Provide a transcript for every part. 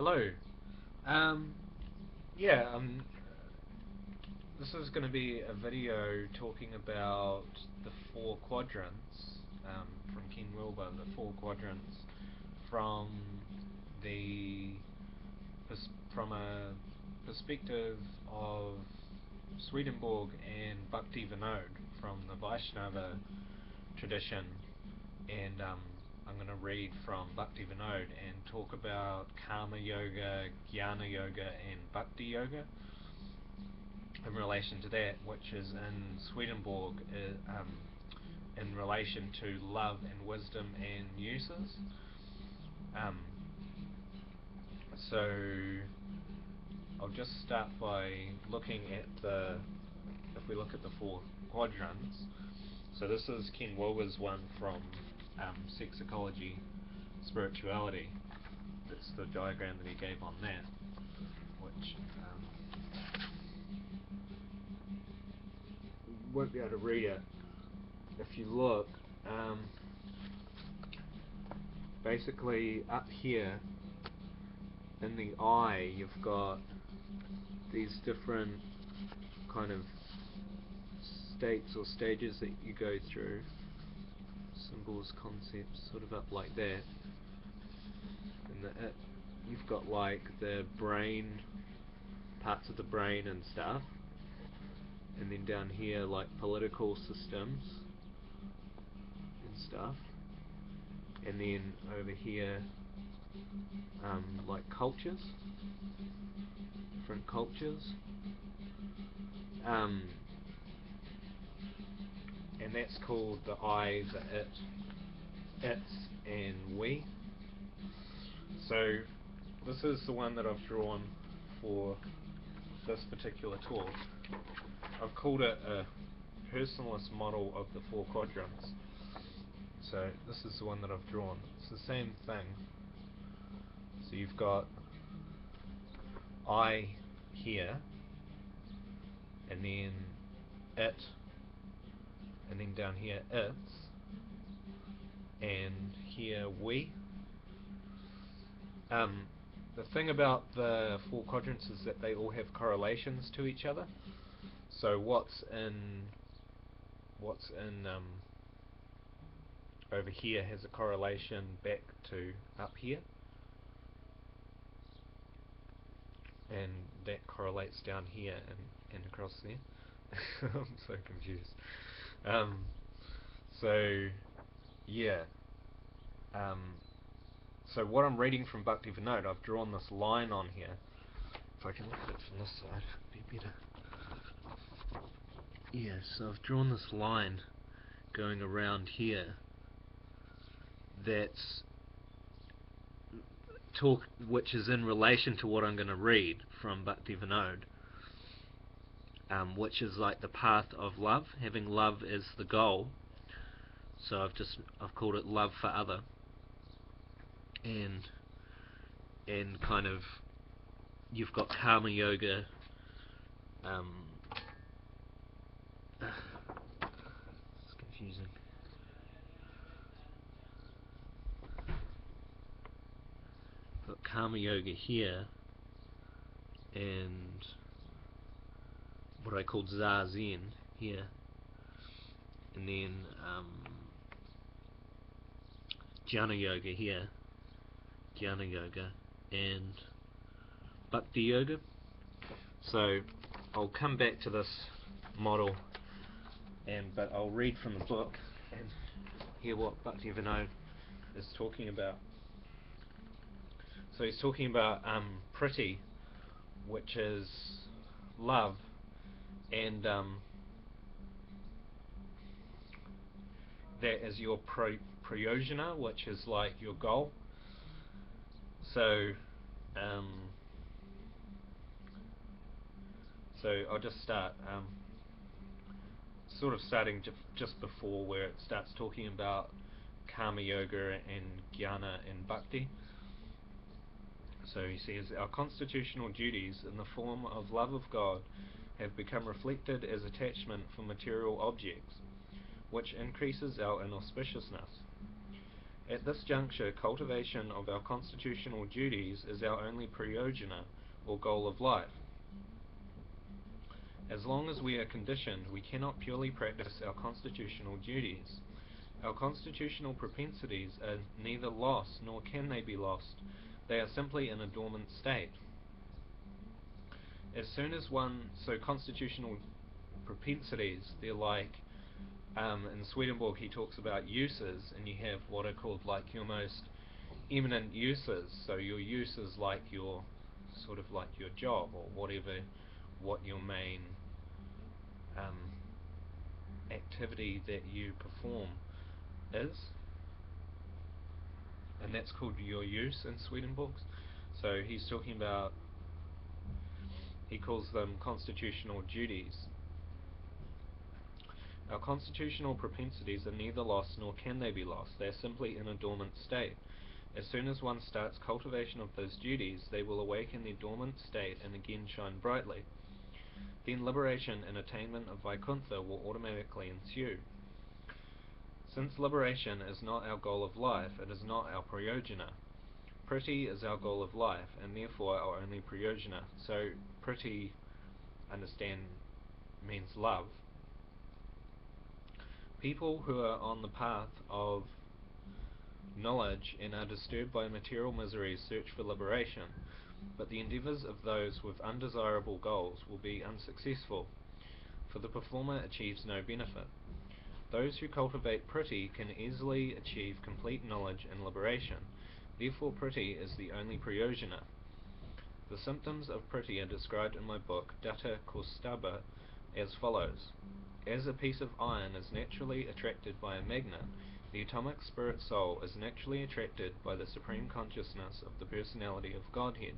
Hello. Um, yeah, this is going to be a video talking about the four quadrants from Ken Wilber, the four quadrants from the from a perspective of Swedenborg and Bhaktivinode from the Vaishnava tradition, and I'm going to read from Bhaktivinode and talk about Karma Yoga, Jnana Yoga, and Bhakti Yoga in relation to that, which is in Swedenborg, in relation to love and wisdom and uses. So I'll just start by looking at if we look at the four quadrants. So this is Ken Wilber's one from Sex Ecology, Spirituality. That's the diagram that he gave on that, which you won't be able to read it. If you look, basically up here in the eye you've got these different kind of states or stages that you go through, symbols, concepts, sort of up like that. And you've got like the brain, parts of the brain and stuff, and then down here like political systems and stuff, and then over here like cultures, different cultures, and that's called the I, the it, its, and we. So this is the one that I've drawn for this particular talk. I've called it a personalist model of the four quadrants. So this is the one that I've drawn. It's the same thing. So you've got I here, and then it, and then down here its, and here we. The thing about the four quadrants is that they all have correlations to each other. So what's in over here has a correlation back to up here, and that correlates down here and across there. I'm so confused. So yeah. So what I'm reading from Bhaktivinode, I've drawn this line on here. If I can look at it from this side, it'd be better. Yeah, so I've drawn this line going around here which is in relation to what I'm going to read from Bhaktivinode, which is like the path of love, having love as the goal. So I've called it love for other, and kind of you've got Karma Yoga. It's confusing. Got Karma Yoga here, and what I called Zazen here, and then Jnana Yoga here, Jnana Yoga, and Bhakti Yoga. So I'll come back to this model, but I'll read from the book and hear what Bhaktivinode is talking about. So he's talking about Priti, which is love, and that is your prayojana, which is like your goal. So I'll just start sort of starting just before where it starts talking about Karma Yoga and Jnana and Bhakti. So he says, our constitutional duties in the form of love of God have become reflected as attachment for material objects, which increases our inauspiciousness. At this juncture, cultivation of our constitutional duties is our only prayojana, or goal of life. As long as we are conditioned, we cannot purely practice our constitutional duties. Our constitutional propensities are neither lost nor can they be lost. They are simply in a dormant state. As soon as so constitutional propensities, they're like, in Swedenborg he talks about uses, and you have what are called like your most eminent uses. So your use is like your, sort of like your job, or whatever, what your main activity that you perform is, and that's called your use in Swedenborg. So he's talking about, he calls them constitutional duties. Our constitutional propensities are neither lost nor can they be lost. They are simply in a dormant state. As soon as one starts cultivation of those duties, they will awaken their dormant state and again shine brightly. Then liberation and attainment of Vaikuntha will automatically ensue. Since liberation is not our goal of life, it is not our prayojana. Priti is our goal of life, and therefore our only prayojana. So priti, understand, means love. People who are on the path of knowledge and are disturbed by material miseries search for liberation, but the endeavours of those with undesirable goals will be unsuccessful, for the performer achieves no benefit. Those who cultivate priti can easily achieve complete knowledge and liberation. Therefore priti is the only prayojana. The symptoms of priti are described in my book Datta Kaustubha as follows. As a piece of iron is naturally attracted by a magnet, the atomic spirit soul is naturally attracted by the supreme consciousness of the personality of Godhead.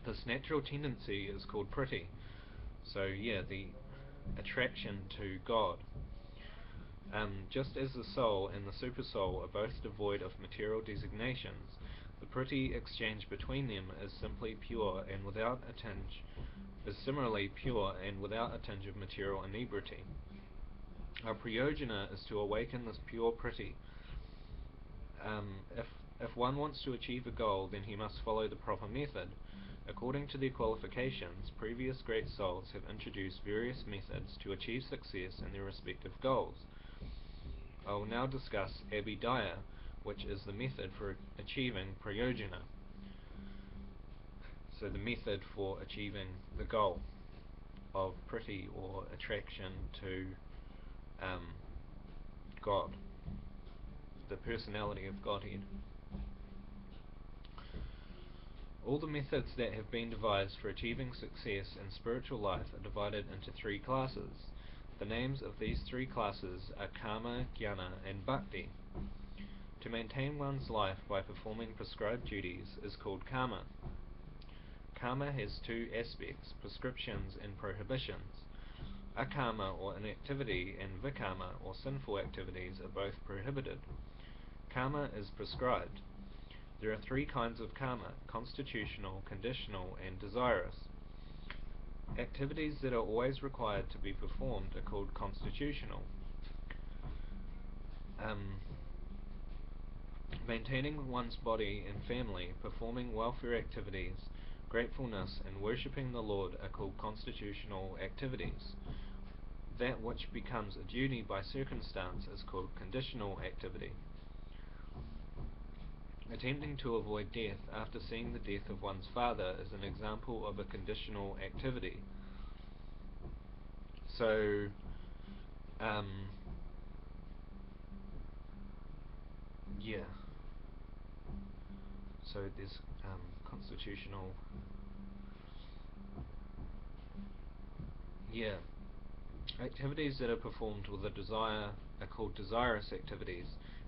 This natural tendency is called priti. So yeah, the attraction to God. Just as the soul and the supersoul are both devoid of material designations, the priti exchange between them is simply pure and without a tinge, is similarly pure and without a tinge of material inebriety. Our prayojana is to awaken this pure priti. If one wants to achieve a goal, then he must follow the proper method. According to their qualifications, previous great souls have introduced various methods to achieve success in their respective goals. I will now discuss abhidaya, which is the method for achieving prayojana. So the method for achieving the goal of priti, or attraction to God, the personality of Godhead. All the methods that have been devised for achieving success in spiritual life are divided into three classes. The names of these three classes are karma, jnana, and bhakti. To maintain one's life by performing prescribed duties is called karma. Karma has two aspects, prescriptions and prohibitions. Akarma, or inactivity, and vikarma, or sinful activities, are both prohibited. Karma is prescribed. There are three kinds of karma: constitutional, conditional, and desirous. Activities that are always required to be performed are called constitutional. Maintaining one's body and family, performing welfare activities, gratefulness, and worshipping the Lord are called constitutional activities. That which becomes a duty by circumstance is called conditional activity. Attempting to avoid death after seeing the death of one's father is an example of a conditional activity. So, yeah. So there's constitutional. Yeah. Activities that are performed with a desire are called desirous activities.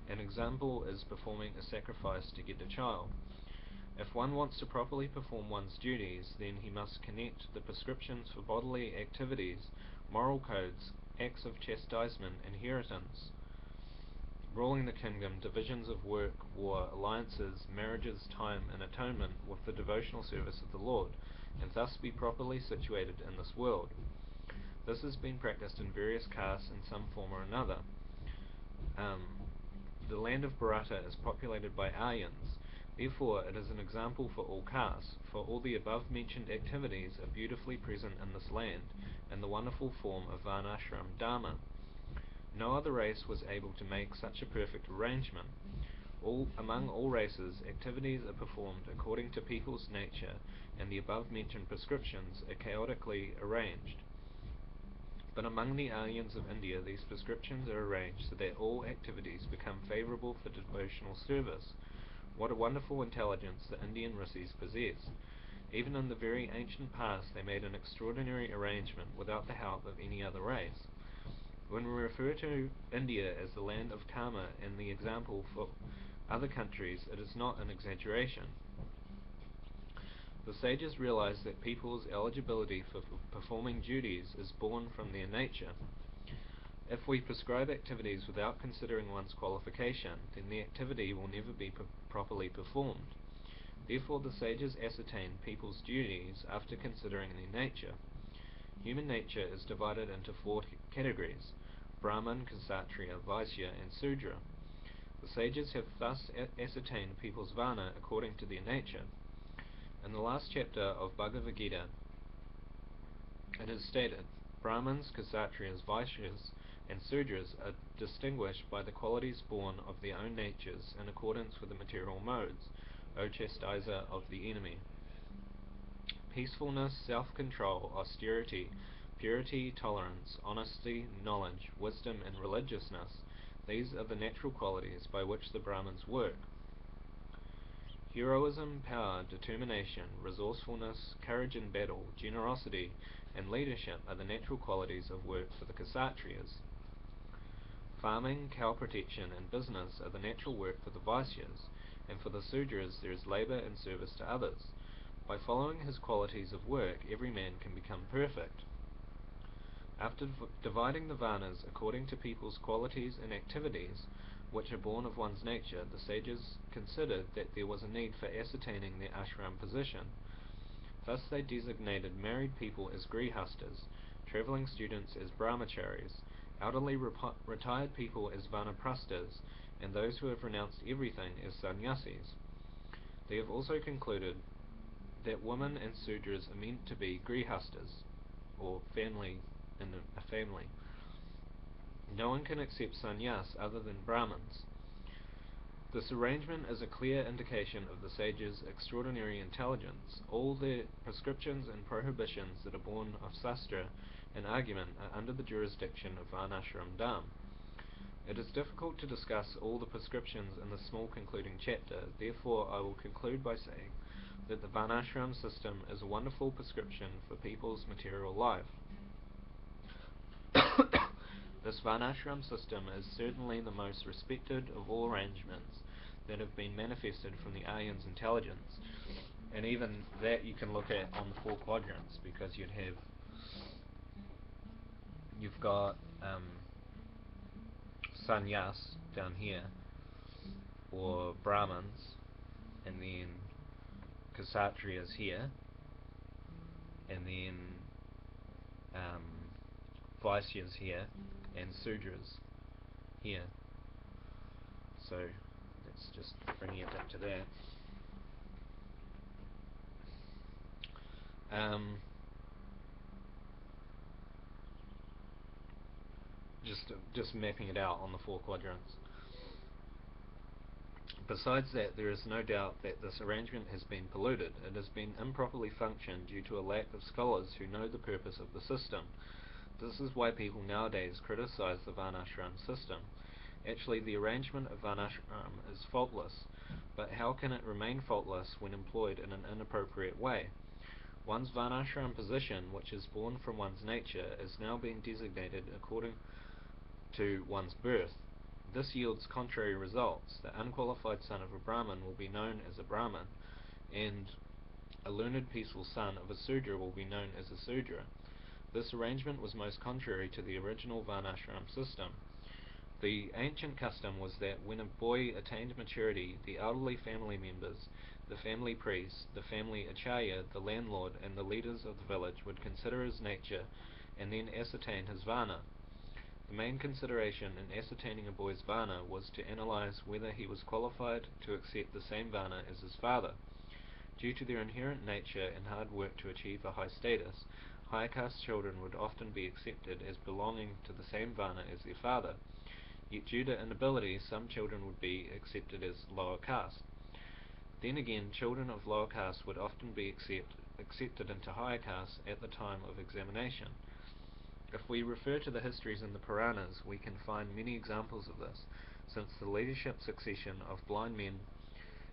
An example is performing a sacrifice to get a child. If one wants to properly perform one's duties, then he must connect the prescriptions for bodily activities, moral codes, acts of chastisement, inheritance, ruling the kingdom, divisions of work, war, alliances, marriages, time, and atonement with the devotional service of the Lord, and thus be properly situated in this world. This has been practiced in various castes in some form or another. The land of Bharata is populated by Aryans. Therefore, it is an example for all castes, for all the above-mentioned activities are beautifully present in this land, in the wonderful form of Varnashram Dharma. No other race was able to make such a perfect arrangement. Among all races, activities are performed according to people's nature, and the above-mentioned prescriptions are chaotically arranged. But among the Aryans of India, these prescriptions are arranged so that all activities become favorable for devotional service. What a wonderful intelligence the Indian Rishis possess! Even in the very ancient past they made an extraordinary arrangement without the help of any other race. When we refer to India as the land of karma and the example for other countries, it is not an exaggeration. The sages realize that people's eligibility for performing duties is born from their nature. If we prescribe activities without considering one's qualification, then the activity will never be properly performed. Therefore the sages ascertain people's duties after considering their nature. Human nature is divided into four categories: Brahman, Kshatriya, Vaishya, and Sudra. The sages have thus ascertained people's varna according to their nature. In the last chapter of Bhagavad Gita, it is stated, Brahmins, Kshatriyas, Vaishyas, and Sudras are distinguished by the qualities born of their own natures in accordance with the material modes, O chastiser of the enemy. Peacefulness, self-control, austerity, purity, tolerance, honesty, knowledge, wisdom, and religiousness, these are the natural qualities by which the Brahmins work. Heroism, power, determination, resourcefulness, courage in battle, generosity, and leadership are the natural qualities of work for the Kshatriyas. Farming, cow protection, and business are the natural work for the Vaisyas, and for the Sudras there is labour and service to others. By following his qualities of work, every man can become perfect. After dividing the varnas according to people's qualities and activities, which are born of one's nature, the sages considered that there was a need for ascertaining their ashram position. Thus they designated married people as grihastas, travelling students as brahmacharis, elderly retired people as vanaprasthas, and those who have renounced everything as sannyasis. They have also concluded that women and sudras are meant to be grihastas, or family in a family. No one can accept sannyas other than Brahmins. This arrangement is a clear indication of the sages' extraordinary intelligence. All their prescriptions and prohibitions that are born of sastra and argument are under the jurisdiction of Varnashram Dharma. It is difficult to discuss all the prescriptions in this small concluding chapter, therefore I will conclude by saying that the Varnashram system is a wonderful prescription for people's material life. This Varnashram system is certainly the most respected of all arrangements that have been manifested from the Aryan's intelligence, and even that you can look at on the four quadrants, because you've got sannyas down here, or Brahmins, and then Kshatriyas here, and then Vaisyas here, and Sudras here. So let's just bring it back to that. Just mapping it out on the four quadrants. Besides that, there is no doubt that this arrangement has been polluted. It has been improperly functioned due to a lack of scholars who know the purpose of the system. This is why people nowadays criticize the Varnashram system. Actually, the arrangement of Varnashram is faultless, but how can it remain faultless when employed in an inappropriate way? One's Varnashram position, which is born from one's nature, is now being designated according to one's birth. This yields contrary results. The unqualified son of a Brahmin will be known as a Brahmin, and a learned peaceful son of a Sudra will be known as a Sudra. This arrangement was most contrary to the original Varnashram system. The ancient custom was that when a boy attained maturity, the elderly family members, the family priest, the family acharya, the landlord, and the leaders of the village would consider his nature and then ascertain his varna. The main consideration in ascertaining a boy's varna was to analyze whether he was qualified to accept the same varna as his father. Due to their inherent nature and hard work to achieve a high status, higher caste children would often be accepted as belonging to the same varna as their father. Yet due to inability, some children would be accepted as lower caste. Then again, children of lower caste would often be accepted into higher caste at the time of examination. If we refer to the histories in the Puranas, we can find many examples of this. Since the leadership succession of blind men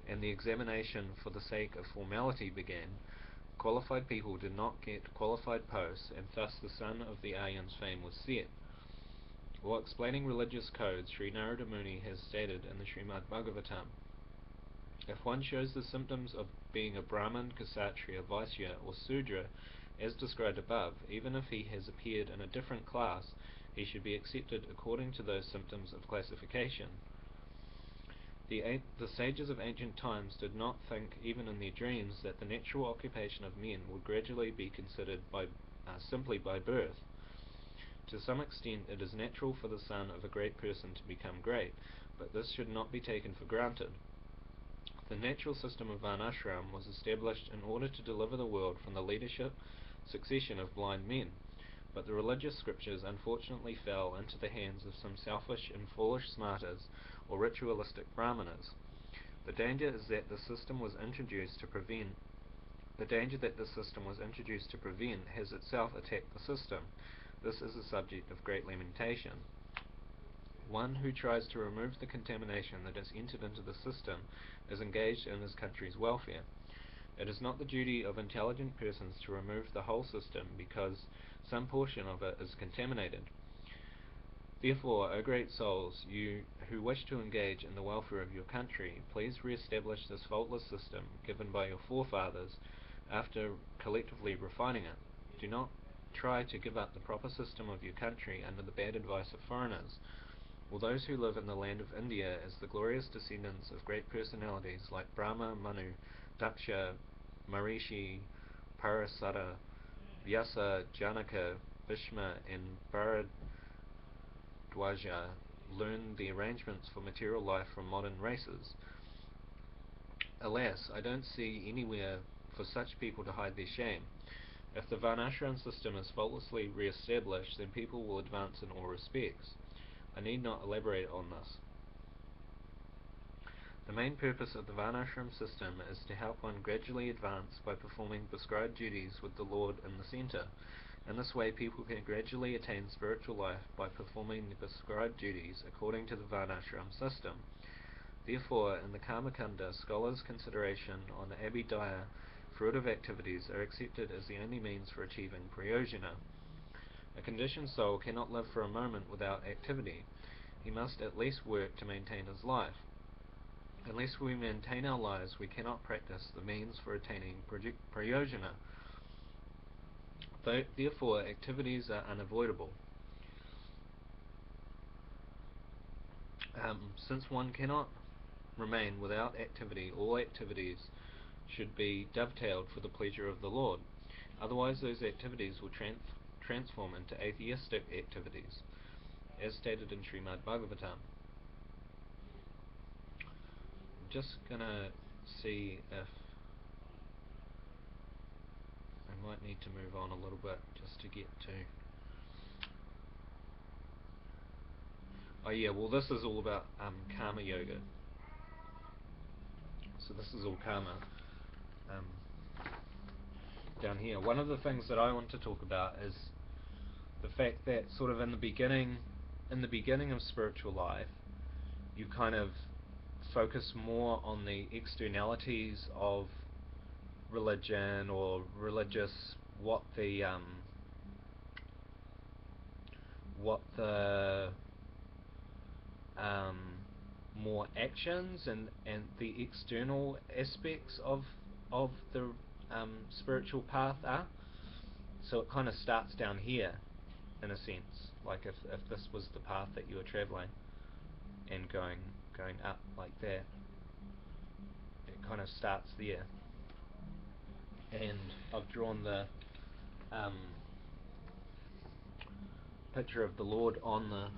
and the examination for the sake of formality began, qualified people did not get qualified posts, and thus the son of the Aryan's fame was set. While explaining religious codes, Sri Narada Muni has stated in the Srimad Bhagavatam, if one shows the symptoms of being a Brahmin, Kshatriya, Vaisya, or Sudra, as described above, even if he has appeared in a different class, he should be accepted according to those symptoms of classification. The sages of ancient times did not think, even in their dreams, that the natural occupation of men would gradually be considered simply by birth. To some extent, it is natural for the son of a great person to become great, but this should not be taken for granted. The natural system of Varnashram was established in order to deliver the world from the leadership succession of blind men, but the religious scriptures unfortunately fell into the hands of some selfish and foolish smartas or ritualistic brahmanas. The danger that the system was introduced to prevent has itself attacked the system. This is a subject of great lamentation. One who tries to remove the contamination that has entered into the system is engaged in his country's welfare. It is not the duty of intelligent persons to remove the whole system because some portion of it is contaminated. Therefore, O great souls, you who wish to engage in the welfare of your country, please re-establish this faultless system given by your forefathers after collectively refining it. Do not try to give up the proper system of your country under the bad advice of foreigners. Will those who live in the land of India as the glorious descendants of great personalities like Brahma, Manu, Daksha, Marishi, Parasara, Vyasa, Janaka, Bhishma, and Bharadwaja learn the arrangements for material life from modern races? Alas, I don't see anywhere for such people to hide their shame. If the Varnashram system is faultlessly re-established, then people will advance in all respects. I need not elaborate on this. The main purpose of the Varnashram system is to help one gradually advance by performing prescribed duties with the Lord in the center. In this way, people can gradually attain spiritual life by performing the prescribed duties according to the Varnashram system. Therefore, in the Karma Kanda, scholars' consideration on the Abhidaya fruitive activities are accepted as the only means for achieving prayojana. A conditioned soul cannot live for a moment without activity. He must at least work to maintain his life. Unless we maintain our lives, we cannot practice the means for attaining prayojana. Therefore, activities are unavoidable. Since one cannot remain without activity, all activities should be dovetailed for the pleasure of the Lord. Otherwise, those activities will transform into atheistic activities, as stated in Srimad Bhagavatam. I'm just gonna see if I might need to move on a little bit just to get to. Oh yeah, well this is all about Karma Yoga. So this is all karma. Down here, one of the things that I want to talk about is the fact that sort of in the beginning of spiritual life, you kind of focus more on the externalities of religion or religious, what the more actions and the external aspects of the spiritual path are. So it kind of starts down here, in a sense, like if this was the path that you were traveling and going up like that, it kind of starts there. And I've drawn the picture of the Lord on the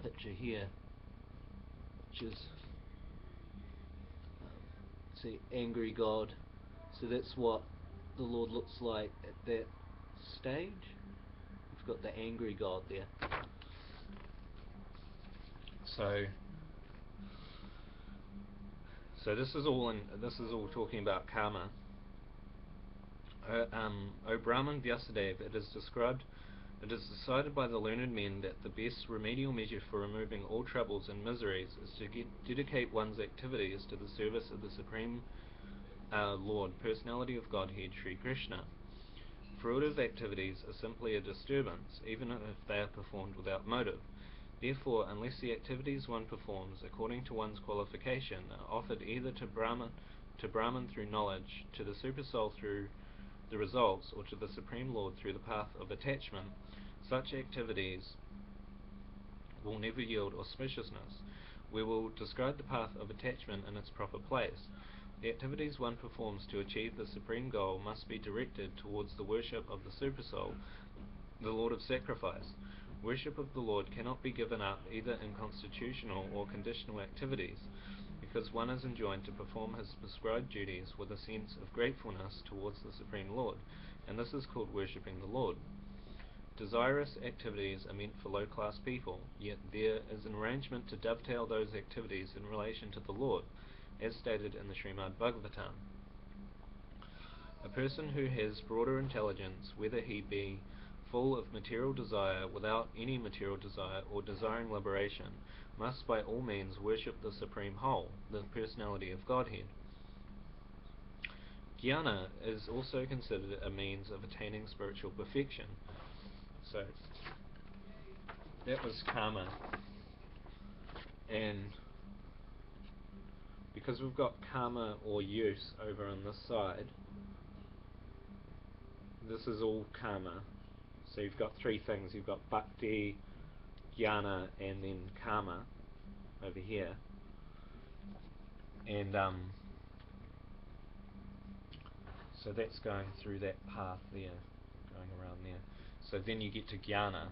picture here, which is see, angry God. So that's what the Lord looks like at that stage. We've got the angry God there. So this is all talking about karma. O Brahman Vyasadeva, it is decided by the learned men that the best remedial measure for removing all troubles and miseries is to dedicate one's activities to the service of the Supreme Lord, Personality of Godhead, Sri Krishna. Fruitive activities are simply a disturbance, even if they are performed without motive. Therefore, unless the activities one performs according to one's qualification are offered either to Brahman through knowledge, to the Supersoul through the results, or to the Supreme Lord through the path of attachment, such activities will never yield auspiciousness. We will describe the path of attachment in its proper place. The activities one performs to achieve the supreme goal must be directed towards the worship of the Supersoul, the Lord of Sacrifice. Worship of the Lord cannot be given up either in constitutional or conditional activities, because one is enjoined to perform his prescribed duties with a sense of gratefulness towards the Supreme Lord, and this is called worshipping the Lord. Desirous activities are meant for low-class people, yet there is an arrangement to dovetail those activities in relation to the Lord, as stated in the Srimad Bhagavatam. A person who has broader intelligence, whether he be full of material desire, without any material desire, or desiring liberation, must by all means worship the Supreme Whole, the Personality of Godhead. Jnana is also considered a means of attaining spiritual perfection. So, that was karma. And because we've got karma or use over on this side, this is all karma. So you've got three things. You've got bhakti, jnana, and then karma over here. And so that's going through that path there, going around there. So then you get to jnana.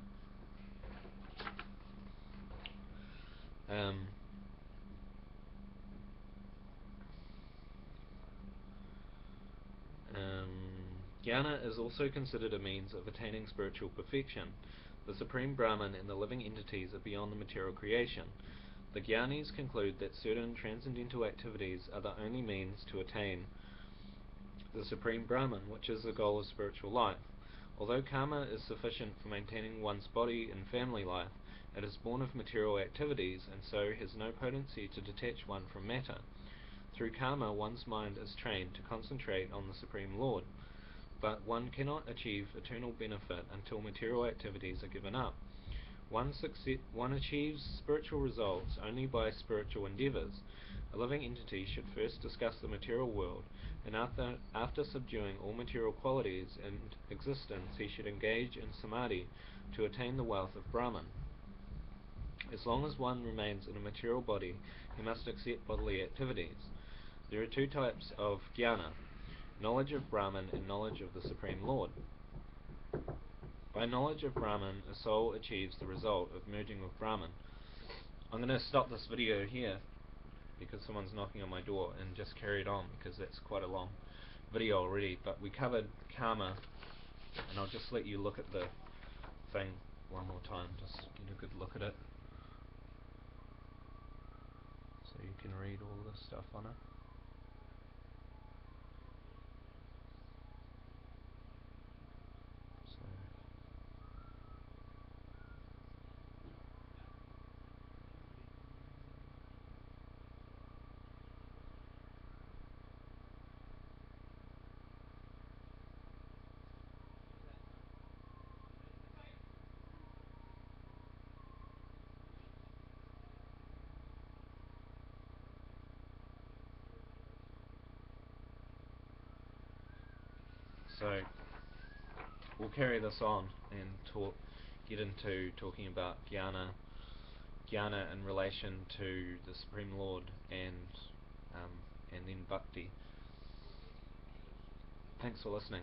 Jnana is also considered a means of attaining spiritual perfection. The Supreme Brahman and the living entities are beyond the material creation. The Jnanis conclude that certain transcendental activities are the only means to attain the Supreme Brahman, which is the goal of spiritual life. Although karma is sufficient for maintaining one's body and family life, it is born of material activities and so has no potency to detach one from matter. Through karma, one's mind is trained to concentrate on the Supreme Lord, but one cannot achieve eternal benefit until material activities are given up. One achieves spiritual results only by spiritual endeavors. A living entity should first discuss the material world, and after subduing all material qualities and existence, he should engage in samadhi to attain the wealth of Brahman. As long as one remains in a material body, he must accept bodily activities. There are two types of jnana: knowledge of Brahman and knowledge of the Supreme Lord. By knowledge of Brahman, a soul achieves the result of merging with Brahman. I'm going to stop this video here because someone's knocking on my door, and just carry it on because that's quite a long video already. But we covered karma, and I'll just let you look at the thing one more time, just get a good look at it so you can read all the stuff on it. So we'll carry this on and get into talking about jnana in relation to the Supreme Lord, and then bhakti. Thanks for listening.